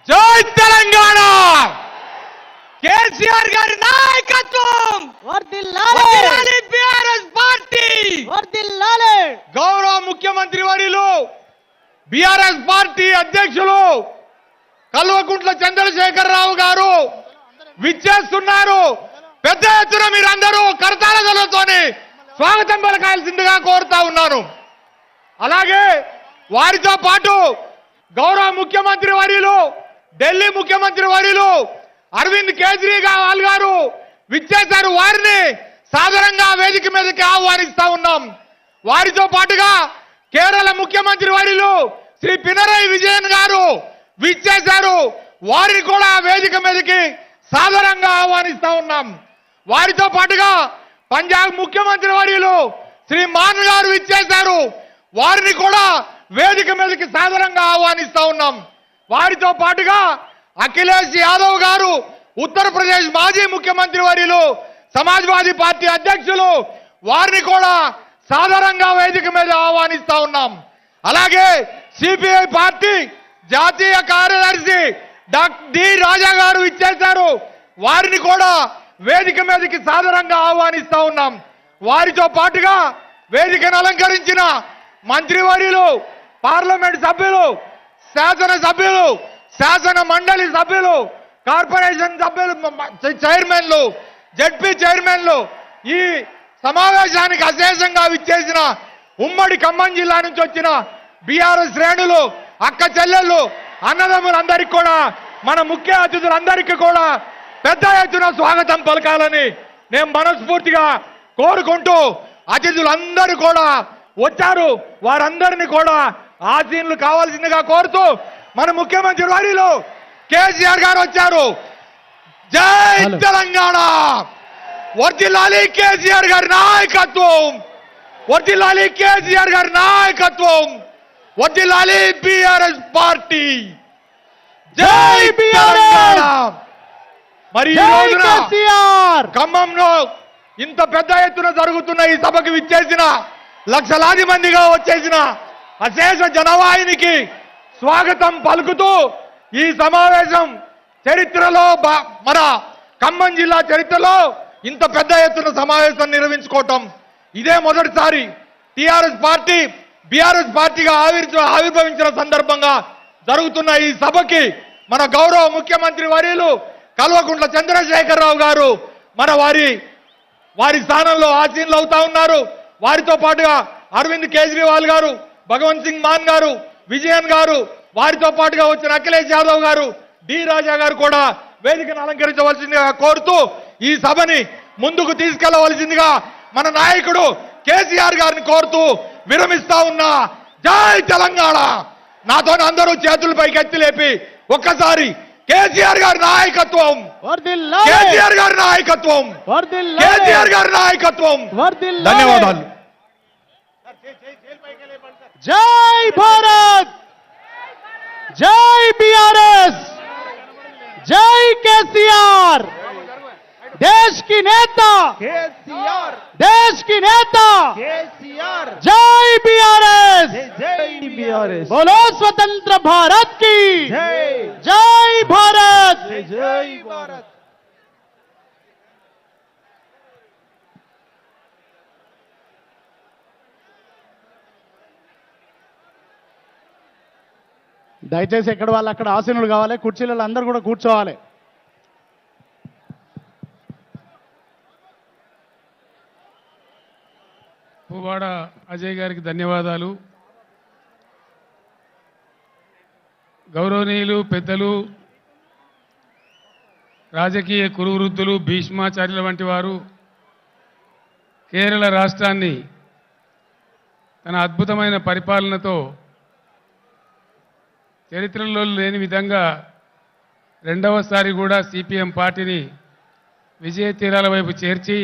జై తెలంగాణ కేసీఆర్ గారి నాయకత్వం వర్ధిల్లాలి బిఆర్ఎస్ పార్టీ వర్ధిల్లాలి గౌరవ ముఖ్యమంత్రి వర్యులు బిఆర్ఎస్ పార్టీ అధ్యక్షులు కల్వకుంట్ల చంద్రశేఖరరావు గారు విచ్చేస్తున్నారు. పెద్ద ఎత్తున మీరందరూ కరతాళతోని స్వాగతం పలకాల్సిందిగా కోరుతా ఉన్నాను. అలాగే వారితో పాటు గౌరవ ముఖ్యమంత్రి వర్యులు ఢిల్లీ ముఖ్యమంత్రి వర్యులు అరవింద్ కేజ్రీవాల్ గారు విచ్చేశారు. వారిని సాధారణంగా వేదిక మీదకి ఆహ్వానిస్తా ఉన్నాం. వారితో పాటుగా కేరళ ముఖ్యమంత్రి వర్యులు శ్రీ పినరయి విజయన్ గారు విచ్చేశారు. వారిని కూడా వేదిక మీదకి సాధారణంగా ఆహ్వానిస్తా ఉన్నాం. వారితో పాటుగా పంజాబ్ ముఖ్యమంత్రి వర్యులు శ్రీ మాన్ గారు విచ్చేశారు. వారిని కూడా వేదిక మీదకి సాధారణంగా ఆహ్వానిస్తా ఉన్నాం. వారితో పాటుగా అఖిలేష్ యాదవ్ గారు ఉత్తరప్రదేశ్ మాజీ ముఖ్యమంత్రి వర్యులు సమాజ్వాదీ పార్టీ అధ్యక్షులు వారిని కూడా సాధారణంగా వేదిక మీద ఆహ్వానిస్తా ఉన్నాం. అలాగే సిపిఐ పార్టీ జాతీయ కార్యదర్శి డాక్టర్ డి రాజా గారు ఇచ్చేశారు. వారిని కూడా వేదిక మీదకి సాధారణంగా ఆహ్వానిస్తా ఉన్నాం. వారితో పాటుగా వేదికను అలంకరించిన మంత్రివర్యులు పార్లమెంట్ సభ్యులు శాసన సభ్యులు శాసన మండలి సభ్యులు కార్పొరేషన్ సభ్యులు చైర్మన్లు జడ్పీ చైర్మన్లు ఈ సమావేశానికి అశేషంగా విచ్చేసిన ఉమ్మడి ఖమ్మం జిల్లా నుంచి వచ్చిన బిఆర్ఎస్ శ్రేణులు అక్క చెల్లెళ్ళు అన్నదమ్ములందరికీ కూడా మన ముఖ్య అతిథులందరికీ కూడా పెద్ద ఎత్తున స్వాగతం పలకాలని నేను మనస్ఫూర్తిగా కోరుకుంటూ అతిథులందరూ కూడా వచ్చారు. వారందరినీ కూడా ఆశీనులు కావాల్సిందిగా కోరుతూ మన ముఖ్యమంత్రి వర్యులు కేసీఆర్ గారు వచ్చారు. జై తెలంగాణ వర్ధిల్లాలి కేసీఆర్ గారి నాయకత్వం వర్ధిల్లాలి కేసీఆర్ గారి నాయకత్వం వర్ధిల్లాలి బిఆర్ఎస్ పార్టీ జై తెలంగాణ. మరి ఈ రోజున ఖమ్మంలో ఇంత పెద్ద ఎత్తున జరుగుతున్న ఈ సభకు విచ్చేసిన లక్షలాది మందిగా వచ్చేసిన అశేష జనవాహినికి స్వాగతం పలుకుతూ ఈ సమావేశం చరిత్రలో మన ఖమ్మం జిల్లా చరిత్రలో ఇంత పెద్ద ఎత్తున సమావేశం నిర్వహించుకోవటం ఇదే మొదటిసారి. టిఆర్ఎస్ పార్టీ బిఆర్ఎస్ పార్టీగా ఆవిర్భవించిన సందర్భంగా జరుగుతున్న ఈ సభకి మన గౌరవ ముఖ్యమంత్రి వర్యులు కల్వకుంట్ల చంద్రశేఖరరావు గారు మన వారి స్థానంలో ఆసీనులు అవుతా ఉన్నారు. వారితో పాటుగా అరవింద్ కేజ్రీవాల్ గారు భగవంత్ సింగ్ మాన్ గారు విజయన్ గారు వారితో పాటుగా వచ్చిన అఖిలేష్ యాదవ్ గారు డి రాజా గారు కూడా వేదికను అలంకరించవలసిందిగా కోరుతూ ఈ సభని ముందుకు తీసుకెళ్లవలసిందిగా మన నాయకుడు కేసీఆర్ గారిని కోరుతూ విరమిస్తా ఉన్నా. జై తెలంగాణ. నాతో అందరూ చేతులు పైకి ఎత్తి లేపి ఒక్కసారి కేసీఆర్ గారి నాయకత్వం కేసీఆర్ గారి నాయకత్వం కేసీఆర్ గారి నాయకత్వం. ధన్యవాదాలు. జై భారత్ జై బిఆర్ఎస్ జై కేసీఆర్ देश की नेता केसीआर देश की नेता केसीआर जय बीआरएस जय बीआरएस बोलो स्वतंत्र भारत की जय जय भारत जय भारत. దయచేసి ఎక్కడ వాళ్ళు అక్కడ ఆసీనులు కావాలి. కుర్చీలలో అందరూ కూడా కూర్చోవాలి. పువ్వాడ అజయ్ గారికి ధన్యవాదాలు. గౌరవనీయులు పెద్దలు రాజకీయ కురువృద్ధులు భీష్మాచార్యుల వంటి వారు కేరళ రాష్ట్రాన్ని తన అద్భుతమైన పరిపాలనతో చరిత్రలో లేని విధంగా రెండవసారి కూడా సిపిఎం పార్టీని విజయ తీరాల వైపు చేర్చి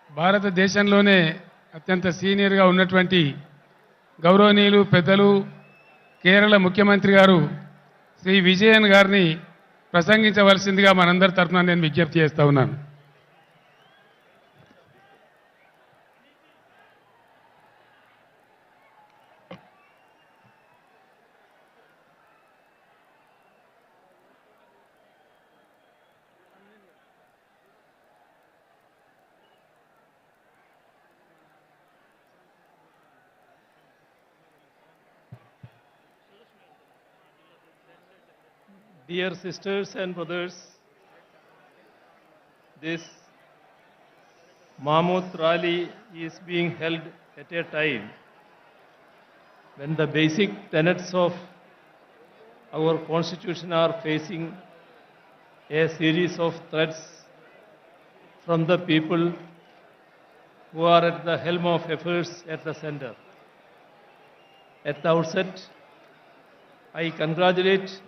భారతదేశంలోనే అత్యంత సీనియర్గా ఉన్నటువంటి గౌరవనీయులు పెద్దలు కేరళ ముఖ్యమంత్రి గారు శ్రీ విజయన్ గారిని ప్రసంగించవలసిందిగా మనందరి తరఫున నేను విజ్ఞప్తి చేస్తా ఉన్నాను. Dear sisters and brothers, this Mammoth rally is being held at a time when the basic tenets of our constitution are facing a series of threats from the people who are at the helm of affairs at the center. At the outset, I congratulate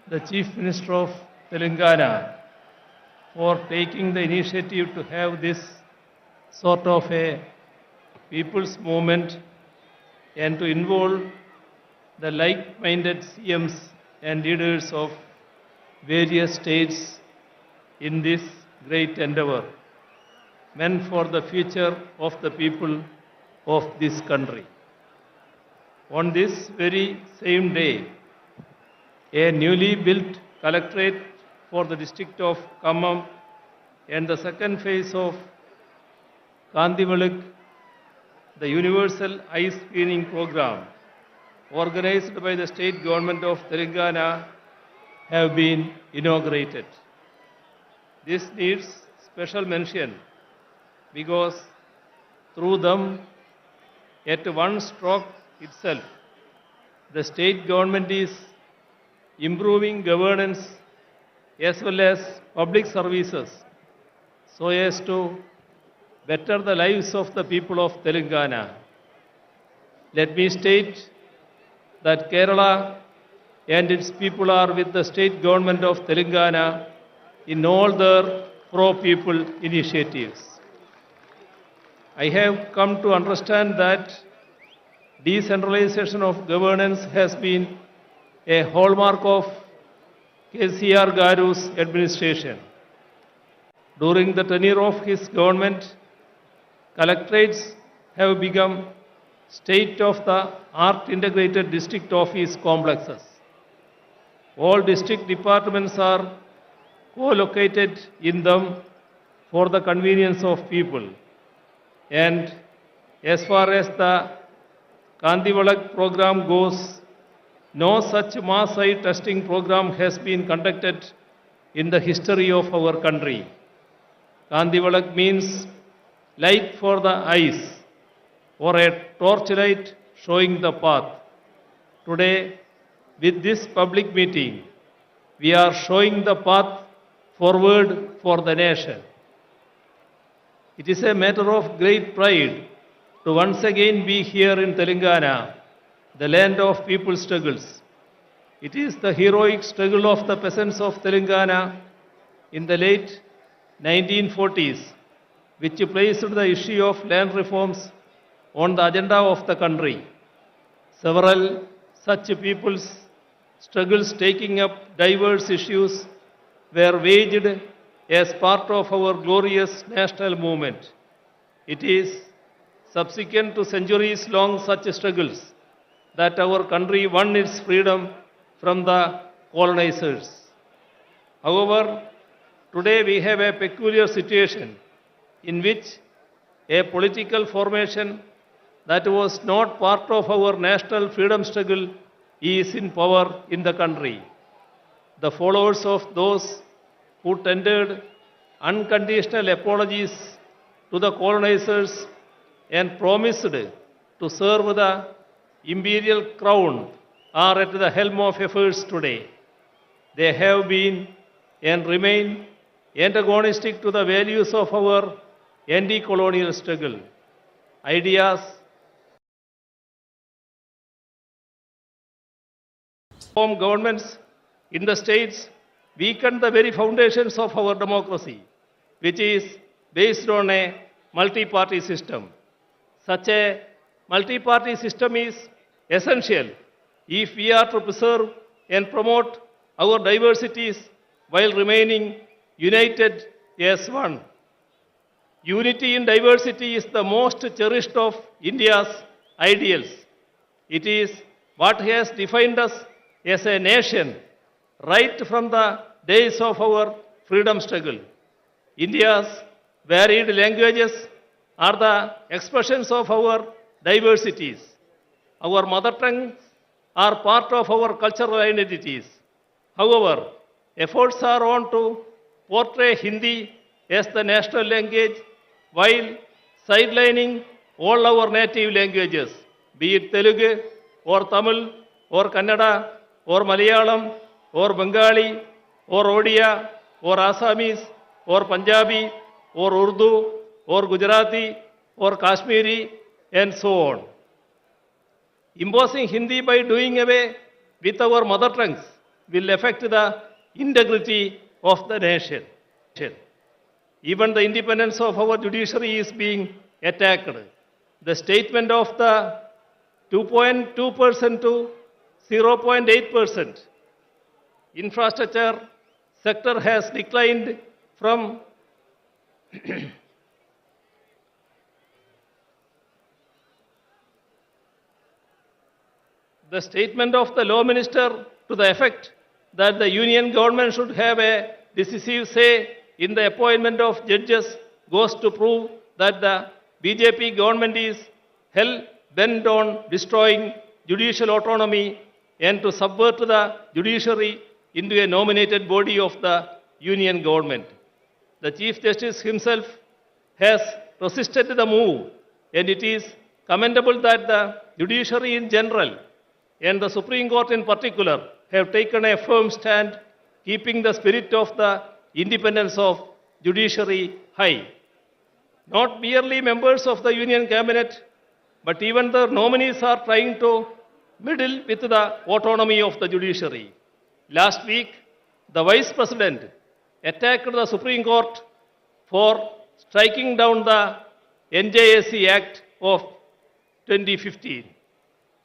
the Chief Minister of Telangana for taking the initiative to have this sort of a people's movement and to involve the like-minded CMs and leaders of various states in this great endeavor, meant for the future of the people of this country. On this very same day, a newly built collectorate for the district of Khammam and the second phase of Kandivalak, the Universal Eye Screening Program, organized by the state government of Telangana, have been inaugurated. This needs special mention because through them, at one stroke itself, the state government is improving governance as well as public services so as to better the lives of the people of Telangana. Let me state that Kerala and its people are with the state government of Telangana in all their pro-people initiatives. I have come to understand that decentralization of governance has been a hallmark of KCR Garu's administration. During the tenure of his government, collectorates have become state-of-the-art integrated district office complexes. All district departments are co-located in them for the convenience of people. And as far as the Kandivalak program goes, no such mass eye testing program has been conducted in the history of our country. Kandivalak means light for the eyes, or a torchlight showing the path. Today, with this public meeting, we are showing the path forward for the nation. It is a matter of great pride to once again be here in Telangana, the land of people's struggles. It is the heroic struggle of the peasants of Telangana in the late 1940s which placed the issue of land reforms on the agenda of the country. Several such people's struggles taking up diverse issues were waged as part of our glorious national movement. It is subsequent to centuries-long such struggles that our country won its freedom from the colonizers. However, today we have a peculiar situation in which a political formation that was not part of our national freedom struggle is in power in the country. The followers of those who tendered unconditional apologies to the colonizers and promised to serve the imperial crown are at the helm of affairs today. They have been and remain antagonistic to the values of our anti-colonial struggle. Ideas form governments in the states weaken the very foundations of our democracy, which is based on a multi-party system. Such a multi-party system is essential if we are to preserve and promote our diversities while remaining united as one. Unity in diversity is the most cherished of India's ideals. It is what has defined us as a nation right from the days of our freedom struggle. India's varied languages are the expressions of our diversities. Our mother tongues are part of our cultural identities. However, efforts are on to portray Hindi as the national language while sidelining all our native languages, be it Telugu or Tamil or Kannada or Malayalam or Bengali or Odia or Assamese or Punjabi or Urdu or Gujarati or Kashmiri and so on. Imposing Hindi by doing away with our mother tongues will affect the integrity of the nation. Even the independence of our judiciary is being attacked. The statement of the 2.2% to 0.8% infrastructure sector has declined from the statement of the law minister to the effect that the union government should have a decisive say in the appointment of judges goes to prove that the BJP government is hell bent on destroying judicial autonomy and to subvert the judiciary into a nominated body of the union government. The Chief Justice himself has resisted the move, and it is commendable that the judiciary in general and the Supreme Court in particular have taken a firm stand, keeping the spirit of the independence of judiciary high. Not merely members of the Union Cabinet, but even the nominees are trying to meddle with the autonomy of the judiciary. Last week, the Vice President attacked the Supreme Court for striking down the NJSC Act of 2015.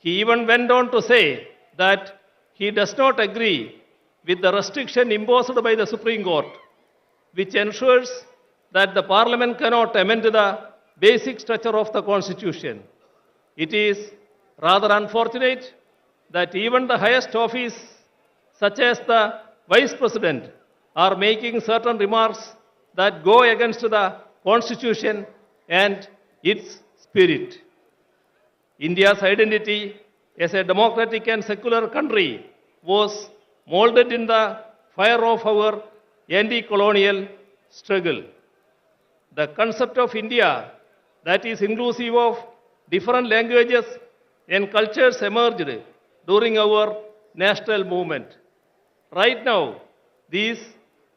He even went on to say that he does not agree with the restriction imposed by the Supreme Court, which ensures that the Parliament cannot amend the basic structure of the Constitution. It is rather unfortunate that even the highest office, such as the Vice President, are making certain remarks that go against the Constitution and its spirit. India's identity as a democratic and secular country was molded in the fire of our anti-colonial struggle. The concept of India that is inclusive of different languages and cultures emerged during our national movement. Right now, these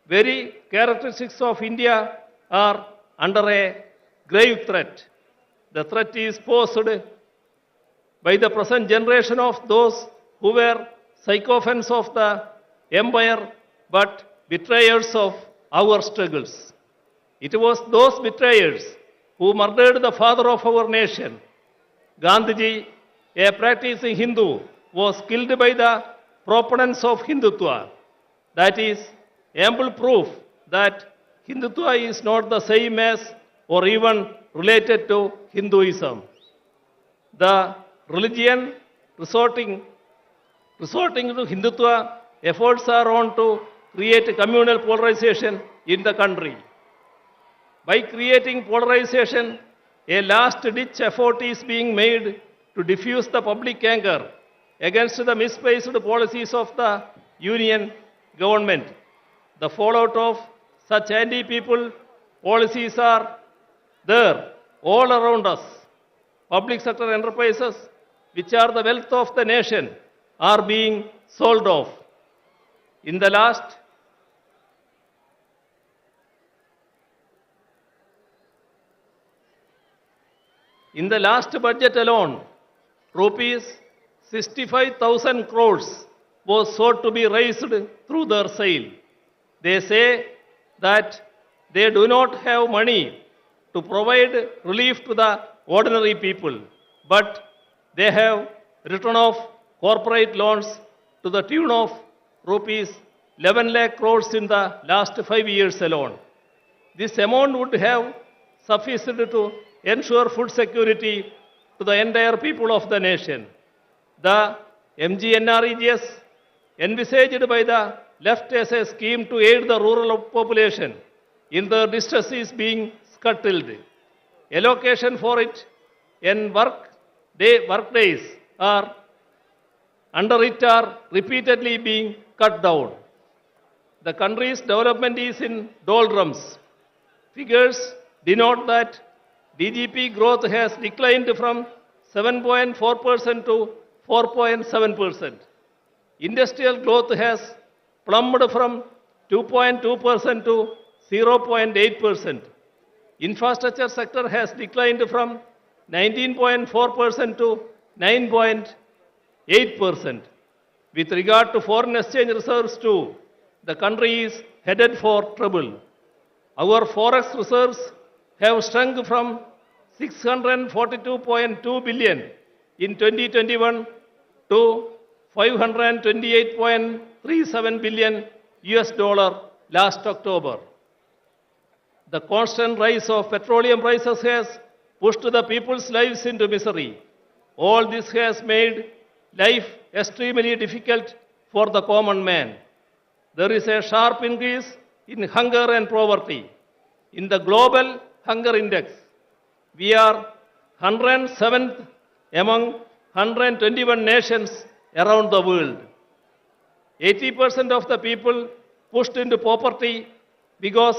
very characteristics of India are under a grave threat. The threat is posed by the present generation of those who were sycophants of the empire but betrayers of our struggles. It was those betrayers who murdered the father of our nation. Gandhiji, a practicing Hindu, was killed by the proponents of Hindutva. That is ample proof that Hindutva is not the same as or even related to Hinduism. The religion resorting to Hindutva efforts are on to create communal polarization in the country. By creating polarization, a last-ditch effort is being made to diffuse the public anger against the misplaced policies of the union government. The fallout of such anti-people policies are there all around us. Public sector enterprises, which are the wealth of the nation, are being sold off. In the last budget alone, rupees 65,000 crores was sought to be raised through their sale. They say that they do not have money to provide relief to the ordinary people, but they have written off corporate loans to the tune of rupees 11 lakh crores in the last 5 years alone. This amount would have sufficed to ensure food security to the entire people of the nation. The MGNREGS envisaged by the left as a scheme to aid the rural population in their distress is being scuttled. Allocation for it and work days are under it are repeatedly being cut down. the country's development is in doldrums. Figures denote that DGP growth has declined from 7.4% to 4.7%. Industrial growth has plummeted from 2.2% to 0.8%. Infrastructure sector has declined from 19.4% to 9.8%. With regard to foreign exchange reserves too, the country is headed for trouble. Our forex reserves have shrunk from 642.2 billion in 2021 to 528.37 billion US dollar last October. The constant rise of petroleum prices has pushed the people's lives into misery. All this has made life extremely difficult for the common man. There is a sharp increase in hunger and poverty. In the global hunger index, we are 107th among 121 nations around the world. 80% of the people pushed into poverty because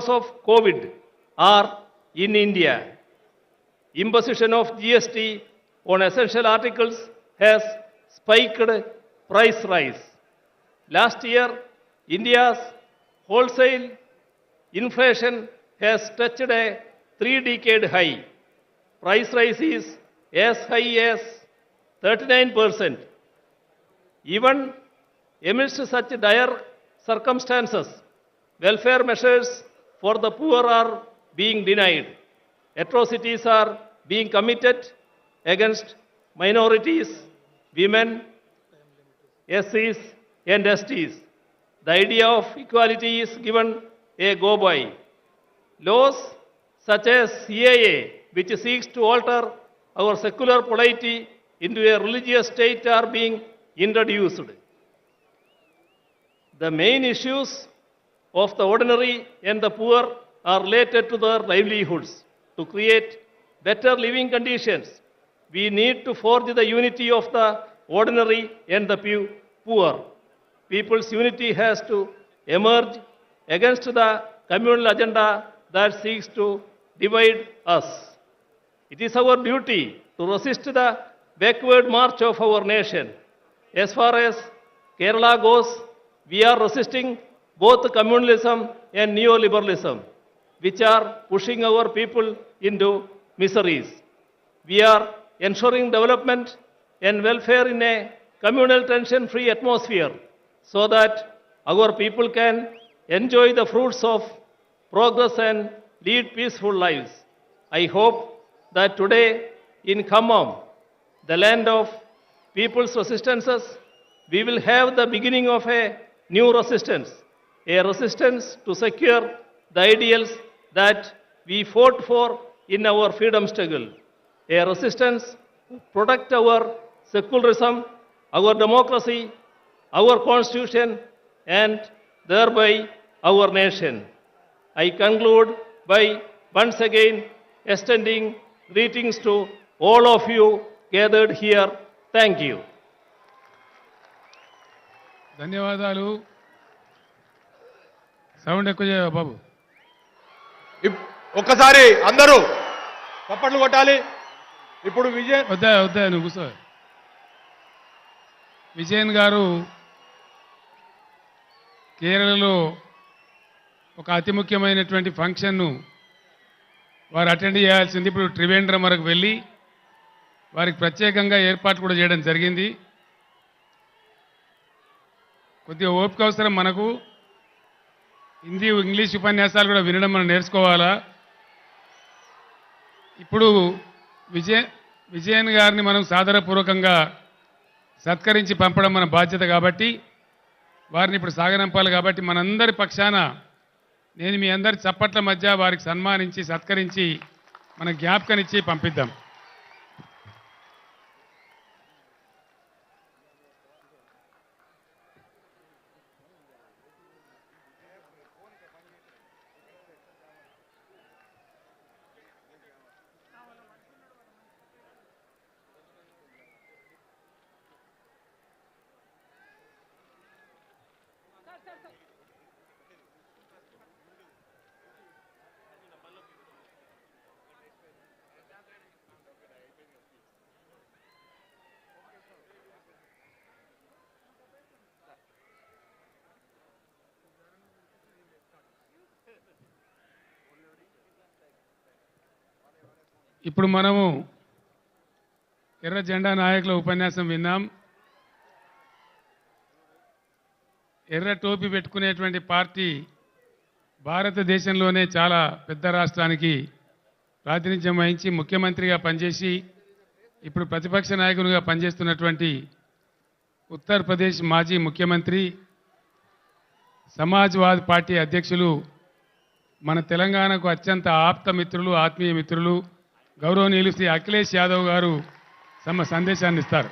of COVID are in India. Imposition of GST on essential articles has spiked price rise. Last year, India's wholesale inflation has touched a 3-decade high. Price rise is as high as 39%. Even amidst such dire circumstances, welfare measures for the poor are being denied. Atrocities are being committed against minorities, women, SCs and STs. The idea of equality is given a go-by. Laws such as CAA, which seeks to alter our secular polity into a religious state, are being introduced. The main issues of the ordinary and the poor are related to their livelihoods. To create better living conditions, we need to forge the unity of the ordinary and the poor. People's unity has to emerge against the communal agenda that seeks to divide us. It is our duty to resist the backward march of our nation. As far as Kerala goes, we are resisting both communalism and neoliberalism, which are pushing our people into miseries. We are ensuring development and welfare in a communal tension-free atmosphere so that our people can enjoy the fruits of progress and lead peaceful lives. I hope that today in Khammam, the land of people's resistances, we will have the beginning of a new resistance, a resistance to secure the ideals that we fought for in our freedom struggle, a resistance to protect our secularism, our democracy, our constitution, and thereby our nation. I conclude by once again extending greetings to all of you gathered here. Thank you. ధన్యవాదాలు. Sound ఎక్కువ చేయవా బాబు? ఒక్కసారి అందరూ చప్పట్లు కొట్టాలి. ఇప్పుడు వద్దా నువ్వు కూర్చో. విజయన్ గారు కేరళలో ఒక అతి ముఖ్యమైనటువంటి ఫంక్షన్ను వారు అటెండ్ చేయాల్సింది. ఇప్పుడు త్రివేంద్రం వరకు వెళ్ళి వారికి ప్రత్యేకంగా ఏర్పాటు కూడా చేయడం జరిగింది. కొద్దిగా ఓపిక అవసరం మనకు. హిందీ ఇంగ్లీష్ ఉపన్యాసాలు కూడా వినడం మనం నేర్చుకోవాలా. ఇప్పుడు విజయన్ గారిని మనం సాదరపూర్వకంగా సత్కరించి పంపడం మన బాధ్యత కాబట్టి వారిని ఇప్పుడు సాగనంపాలి. కాబట్టి మనందరి పక్షాన నేను మీ అందరి చప్పట్ల మధ్య వారికి సన్మానించి సత్కరించి మన జ్ఞాపకనిచ్చి పంపిద్దాం. ఇప్పుడు మనము ఎర్ర జెండా నాయకుల ఉపన్యాసం విన్నాం. ఎర్ర టోపీ పెట్టుకునేటువంటి పార్టీ భారతదేశంలోనే చాలా పెద్ద రాష్ట్రానికి ప్రాతినిధ్యం వహించి ముఖ్యమంత్రిగా పనిచేసి ఇప్పుడు ప్రతిపక్ష నాయకునిగా పనిచేస్తున్నటువంటి ఉత్తరప్రదేశ్ మాజీ ముఖ్యమంత్రి సమాజ్వాద్ పార్టీ అధ్యక్షులు మన తెలంగాణకు అత్యంత ఆప్త మిత్రులు, ఆత్మీయ మిత్రులు, గౌరవనీయులు శ్రీ అఖిలేష్ యాదవ్ గారు తమ సందేశాన్ని ఇస్తారు.